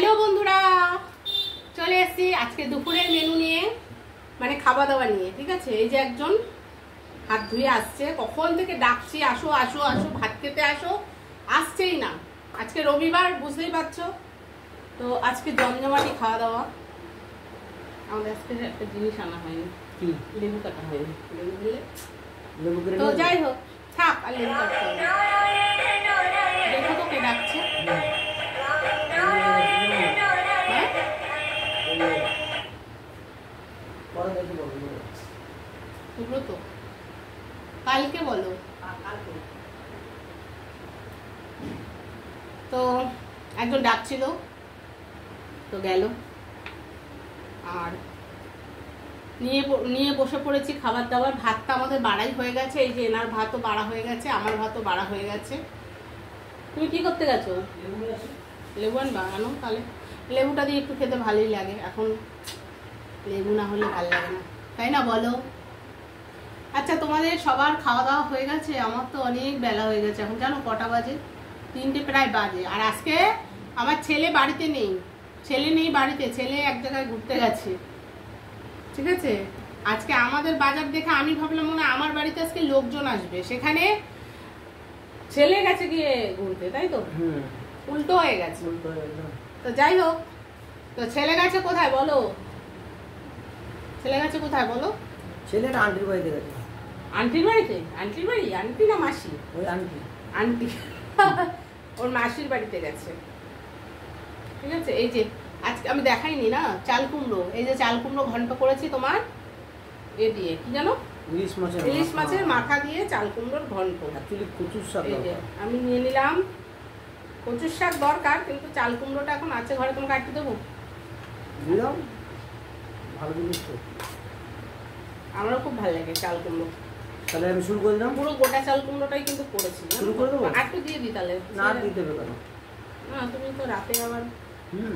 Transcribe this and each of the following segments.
Hello বন্ধুরা, চলে এসেছি আজকে দুপুরের মেনু নিয়ে, মানে খাওয়া দাওয়া নিয়ে। ঠিক আছে, এই যে একজন হাত ধুয়ে আসছে, কখন থেকে ডাকছি আসো আসো আসো, ভাত খেতে আসো, আসছেই না। আজকে রবিবার, বুঝতেই পারছো। তো আজকে জমজমাটি খাওয়া দাওয়া। আমাদের আজকে একটা জিনিস আনা হয়নি, লেবু কাটা হয়নি। লেবু দিলে তো যাই হোক, থাক, আর লেবু কাটতে হবে। দেখো তো কে ডাকছে। তো কালকে বলো। তো একজন ডাকছিল, তো গেল। আর নিয়ে বসে পড়েছি খাবার দাবার। ভাতটা আমাদের বাড়াই হয়ে গেছে, এই যে এনার ভাতও বাড়া হয়ে গেছে, আমার ভাতও বাড়া হয়ে গেছে। তুমি কি করতে গেছো? লেবু আনবা, আনো তাহলে। লেবুটা দিয়ে একটু খেতে ভালোই লাগে, এখন লেবু না হলে ভালো লাগে না, তাই না বলো? আচ্ছা, তোমাদের সবার খাওয়া দাওয়া হয়ে গেছে? আমার তো অনেক বেলা হয়ে গেছে, এখন জানো কটা বাজে? 3টে প্রায় বাজে। আর আজকে আমার ছেলে বাড়িতে নেই, ছেলে নেই বাড়িতে, ছেলে এক জায়গায় ঘুরতে গেছে। ঠিক আছে, আজকে আমাদের বাজার দেখে আমি ভাবলাম মনে হয় আমার বাড়িতে আজকে লোকজন আসবে, সেখানে ছেলে গেছে গিয়ে ঘুরতে, তাই তো? উল্টো হয়ে গেছে। তো যাই হোক, তো ছেলে গেছে কোথায় বলো? ছেলে গেছে কোথায় বলো? ছেলেটা আন্টির বাড়িতে গেছে। আন্টির বাড়িতে? আন্টির বাড়ি? আন্টি না মাসি? ওই আন্টি। আন্টি ওর মাসির বাড়িতে গেছে। ঠিক আছে, এই যে আজকে আমি দেখাইনি না চাল কুমড়ো, এই যে চাল কুমড়ো ঘন্ট করেছি তোমার এ দিয়ে, কি জানো, ইলিশ মাছের মাথা দিয়ে চাল কুমড়োর ঘন্ট। অ্যাকচুয়ালি কচুর শাক। এই যে আমি নিয়ে নিলাম, কচুর শাক দরকার, কিন্তু চাল কুমড়োটা এখন আছে ঘরে, তোমাকে কাটতে দেবো? দিলাম, ভালো জিনিস তো, আমারও খুব ভালো লাগে চাল কুমড়ো। তাহলে আমি শুরু করে দিলাম। পুরো গোটা চাল কুমড়োটাই কিন্তু করেছি। শুরু করে দেবো? আর একটু দিয়ে দিই তাহলে। না দিতে হবে কেন? না, তুমি তো রাতে আবার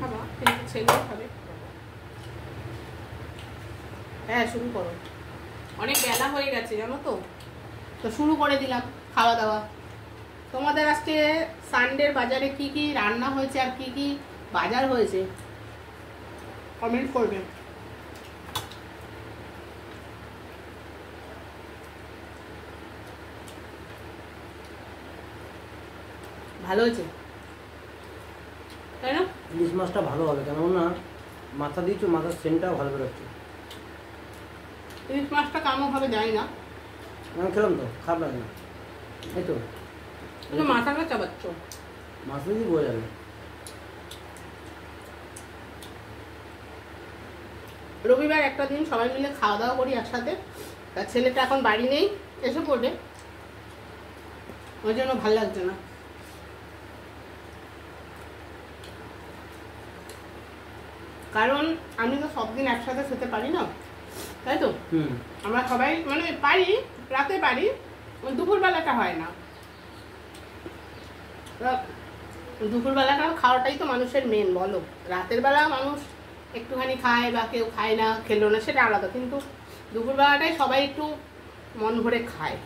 খাবা, কিন্তু ছেলেও খাবে। হ্যাঁ, শুরু করো, অনেক বেলা হয়ে গেছে জানো তো। তো শুরু করে দিলাম খাওয়া দাওয়া। তোমাদের আজকে সানডের বাজারে কি কি রান্না হয়েছে আর কি কি বাজার হয়েছে কমেন্ট করবে। ভালো হয়েছে, তাই না? ইলিশ মাছটা ভালো হবে, কেননা মাথা দিয়েছো, মাথার সেন্টটাও ভালো বেরোচ্ছে। ইলিশ মাছটা কেমন হবে জানি না, আমি খেলাম তো, খারাপ লাগে না। এই তো কিন্তু মাথাটা চাবাচ্ছ, মাছ দিয়ে বোঝা যাবে। রবিবার একটা দিন সবাই মিলে খাওয়া দাওয়া করি একসাথে। তার ছেলেটা এখন বাড়ি নেই, এসে পড়বে, ওই জন্য ভালো লাগছে না। কারণ আমি তো সব দিন একসাথে খেতে পারি না, তাই তো? আমরা সবাই মানে পারি, রাতে পারি, দুপুরবেলাটা হয় না। দুপুরবেলাটা খাওয়াটাই তো মানুষের মেন, বলো? রাতের বেলা মানুষ একটুখানি খায় বা কেউ খায় না, খেলো না, সেটা আলাদা, কিন্তু দুপুরবেলাটাই সবাই একটু মন ভরে খায়।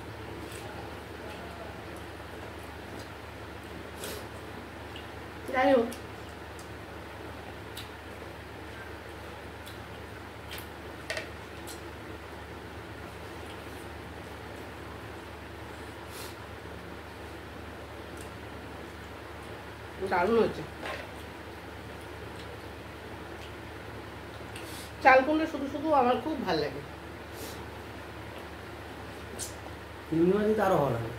যাই হোক, দারুণ হচ্ছে চাল কুমড়ো, শুধু শুধু আমার খুব ভালো লাগে। চিংড়ি মাছ দিয়ে তো আরো ভালো লাগে।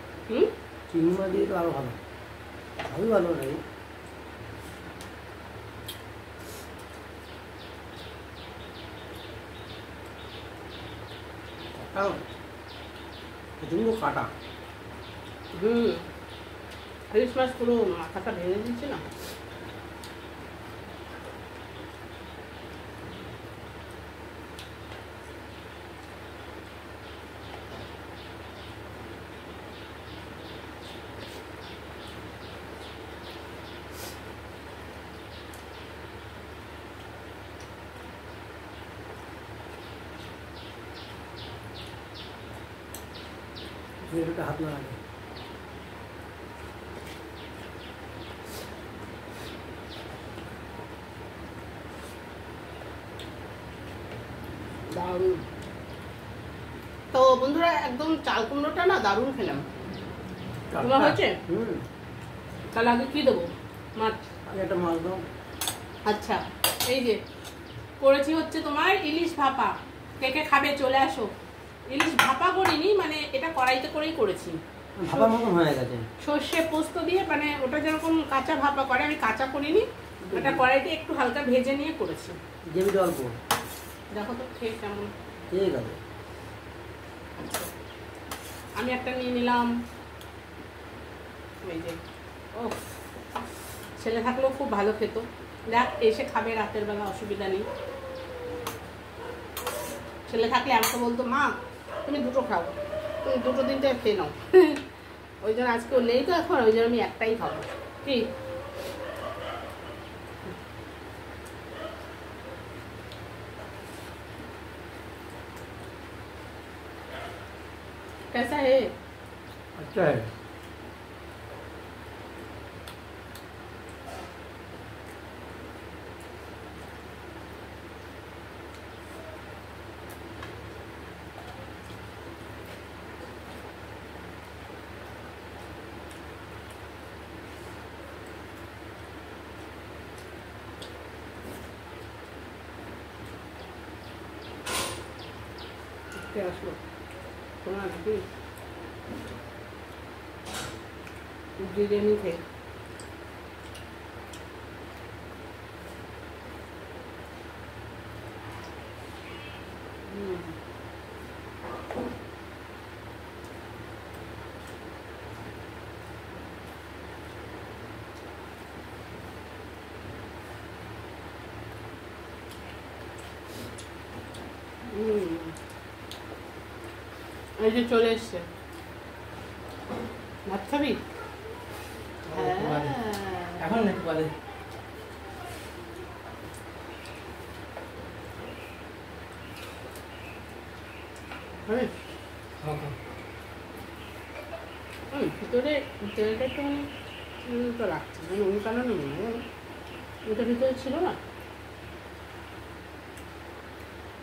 চিংড়ি মাছ দিয়ে তো আরো ভালো, খুবই ভালো লাগে। প্রচন্ড কাটা। ইলিশ মাছ পুরো মাথাটা ভেঙে দিচ্ছে না। হাত না লাগে। দারুণ। তো বন্ধুরা একদম চাল কুমড়োটা না দারুণ খেলাম। তোমার হয়েছে? তাহলে আগে কি দেবো? মাছ। আগে একটা মাছ দাও। আচ্ছা, এই যে করেছি হচ্ছে তোমার ইলিশ ভাপা। কে কে খাবে চলে আসো। ইলিশ ভাপা করিনি, মানে এটা কড়াইতে করেই করেছি। ভাপা মতন হয়ে গেছে। সর্ষে পোস্ত দিয়ে, মানে ওটা যেরকম কাঁচা ভাপা করে, আমি কাঁচা করিনি, ওটা কড়াইতে একটু হালকা ভেজে নিয়ে করেছি। জেবিটা অল্প। দেখো তো খেয়ে কেমন। ঠিক আছে, আমি একটা নিয়ে নিলাম। এই যে, ও ছেলে থাকলেও খুব ভালো খেত। দেখ এসে খাবে রাতের বেলা, অসুবিধা নেই। ছেলে থাকলে আমাকে বলতো, মা তুমি দুটো খাও, তুমি দুটো দিনটা খেয়ে নাও। ওই জন্য আজকে ও নেই তো এখন, ওই জন্য আমি একটাই খাবো। কি कैसा है? अच्छा है। আসলো তোমার বিরিয়ানি খেয়ে এই যে চলে এসছে। ভাত খাবি? এখন একটু বাদে। ভিতরে তেলটা একটু তো রাখছে, মানে অনুকানো নেই, ওটা ভিতরে ছিল না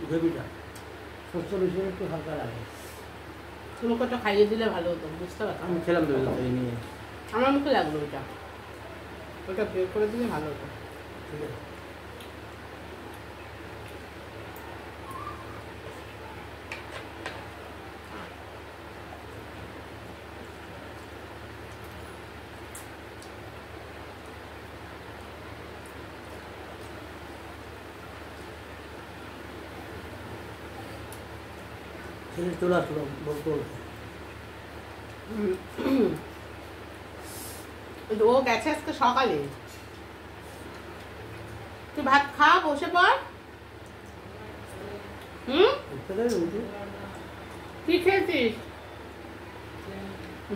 গ্রেভিটা শস্য বেশি একটু হালকা লাগে। তোমাকে ওটা খাইয়ে দিলে ভালো হতো, বুঝতে পারতাম। আমি খেলাম তো নিয়ে, আমার মুখে লাগলো ওটা, ওটা বের করে দিলে ভালো হতো। ঠিক আছে। ছেলে চলে আসলো বলতে ও গেছে আজকে সকালে। তুই ভাত খা, বসে পড়। কি খেয়েছিস?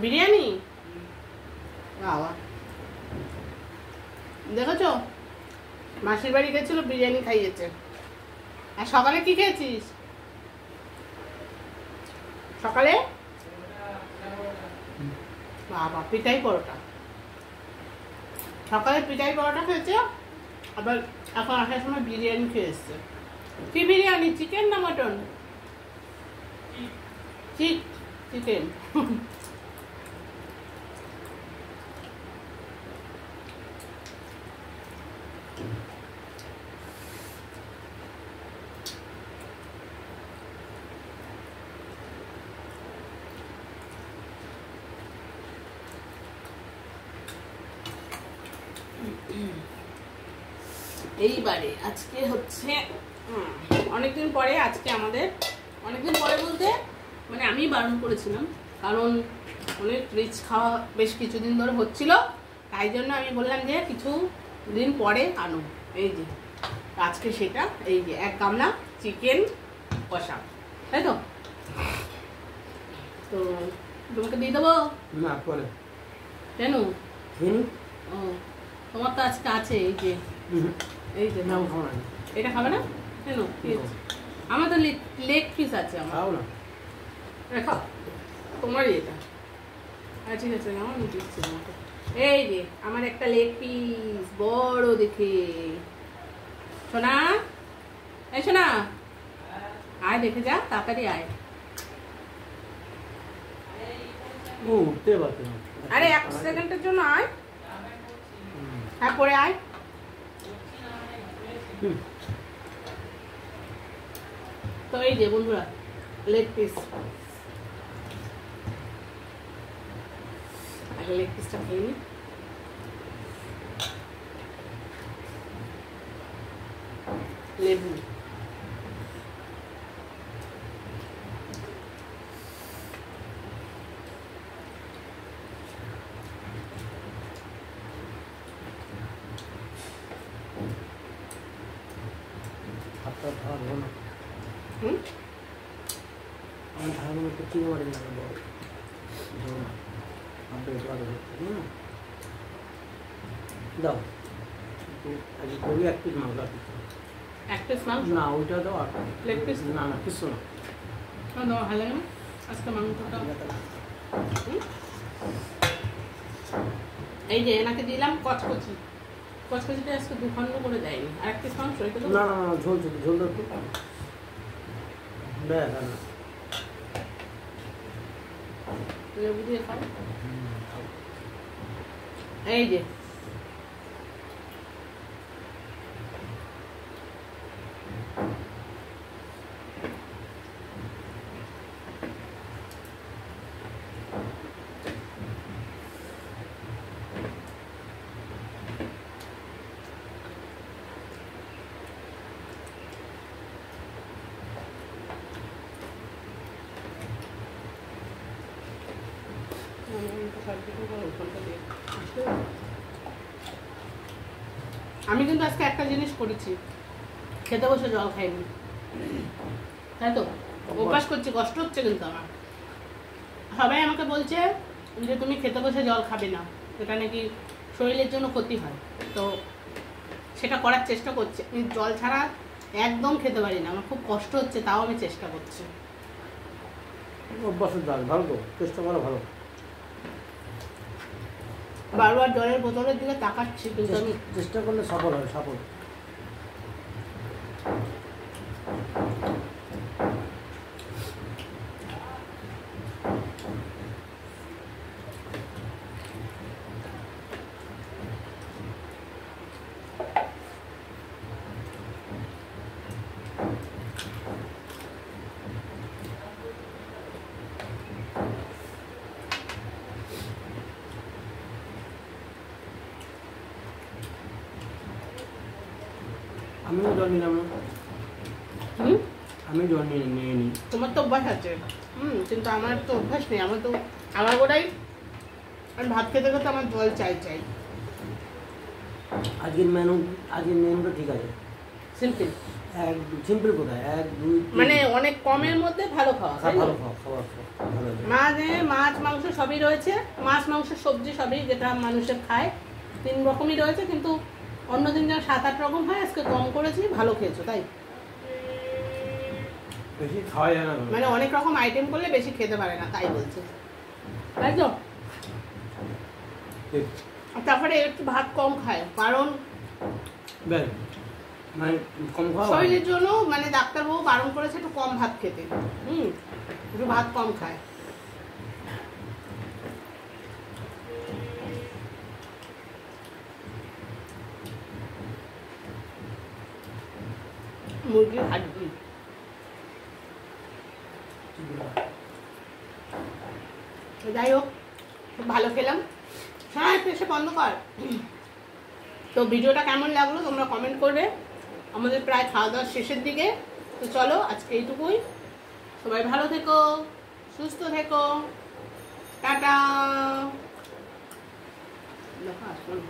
বিরিয়ানি? বাবা, দেখেছো মাসির বাড়ি গেছিল, বিরিয়ানি খাইয়েছে। আর সকালে কি খেয়েছিস? সকালে বাবা পিঠাই পরোটা। সকালে পিঠাই পরোটা খেয়েছে, আবার এখন আসার সময় বিরিয়ানি খেয়ে এসছে। কি বিরিয়ানি, চিকেন না মটন? চিকেন। এইবারে আজকে হচ্ছে অনেকদিন পরে, আজকে আমাদের অনেকদিন পরে বলতে মানে আমি বারণ করেছিলাম, কারণ অনেক রিচ খাওয়া বেশ কিছুদিন ধরে হচ্ছিল, তাই জন্য আমি বললাম যে কিছু দিন পরে আনো। এই যে আজকে সেটা, এই যে 1 গামলা চিকেন কষা, তাই তো? তো তোমাকে দিয়ে দেবো না পরে কেন? ও তোমার তো আজকে আছে, এই যে এই যে নাও, খাওয়া না, এটা খাবে না কেন? আমার তো লেগ পিস আছে, আমার খাও না, খাও তোমারই এটা। আচ্ছা ঠিক আছে, আমার দিচ্ছি তোমাকে। এই যে আমার একটা লেগ পিস বড় দেখে। সোনা, এই সোনা, আয় দেখে যা, তাড়াতাড়ি আয়। ও উঠতে পারছে না। আরে 1 সেকেন্ডের জন্য আয়। হ্যাঁ পরে আয়। তো এই যে বন্ধুরা লেগ পিস, আগে লেগ পিসটা খেয়ে নি। লেবু, হাতটা ধরা ধরো না। হুম আমি ধারণা একটু চিনি মারি না ধরো না। হাতটা ধরা ধরো দাও। আজকে করি 1 পিস মাংস। 1 পিস মাংস না ওইটা দাও। আর লেগ পিস না না কিছু না। দাও, ভালো লাগে না আজকে মাংসটা। এই যে এনাকে দিলাম কচকচি, কচকচিটা আজকে 2 খণ্ড করে দেয়নি। আর 1 পিস মাংস এটা তো না না না ঝোল ঝোল ঝোল দাও একটু। ব্যাস আর না। লেবু দিয়ে খাও। এই যে আমি কিন্তু আজকে একটা জিনিস করেছি, খেতে বসে জল খাইনি, তাই তো অভ্যাস করছি, কষ্ট হচ্ছে কিন্তু আমার। সবাই আমাকে বলছে যে তুমি খেতে বসে জল খাবে না, এটা নাকি শরীরের জন্য ক্ষতি হয়, তো সেটা করার চেষ্টা করছি। আমি জল ছাড়া একদম খেতে পারি না, আমার খুব কষ্ট হচ্ছে, তাও আমি চেষ্টা করছি। অভ্যাসের দাগ ভালো তো, চেষ্টা করা ভালো। বারবার জলের বোতলের দিকে তাকাচ্ছি কিন্তু আমি চেষ্টা করলে সফল হয়, সফল। আমিও জল নিলাম না। আমি জল নিয়ে নিই। তোমার তো অভ্যাস আছে, কিন্তু আমার তো অভ্যাস নেই। আমার গোটাই আমি ভাত খেতে খেতে আমার জল চাই। আজকের মেনুটা ঠিক আছে, সিম্পল। সিম্পল কোথায় 1 2 মানে অনেক কমের মধ্যে ভালো খাওয়া, ভালো খাওয়া ভালো। মাছ মাংস সবই রয়েছে, মাছ মাংস সবজি সবই যেটা মানুষের খায় 3 রকমই রয়েছে, কিন্তু অন্যদিন যেন 7-8 রকম হয়, আজকে কম করেছি। ভালো খেয়েছো তাই? বেশি খাওয়া যায় না, মানে অনেক রকম আইটেম করলে বেশি খেতে পারে না, তাই বলছে, তাই তো? তারপরে একটু ভাত কম খায়, কারণ মানে কম খাওয়া শরীরের জন্য, মানে ডাক্তারবাবু বারণ করেছে একটু কম ভাত খেতে। একটু ভাত কম খায়। মুরগির হাড্ডি যাই হোক, খুব ভালো খেলাম। হ্যাঁ একটু এসে বন্ধ কর। তো ভিডিওটা কেমন লাগলো তোমরা কমেন্ট করবে। আমাদের প্রায় খাওয়া দাওয়ার শেষের দিকে, তো চলো আজকে এইটুকুই। সবাই ভালো থেকো, সুস্থ থেকো, টাটা। দেখো আসবো না।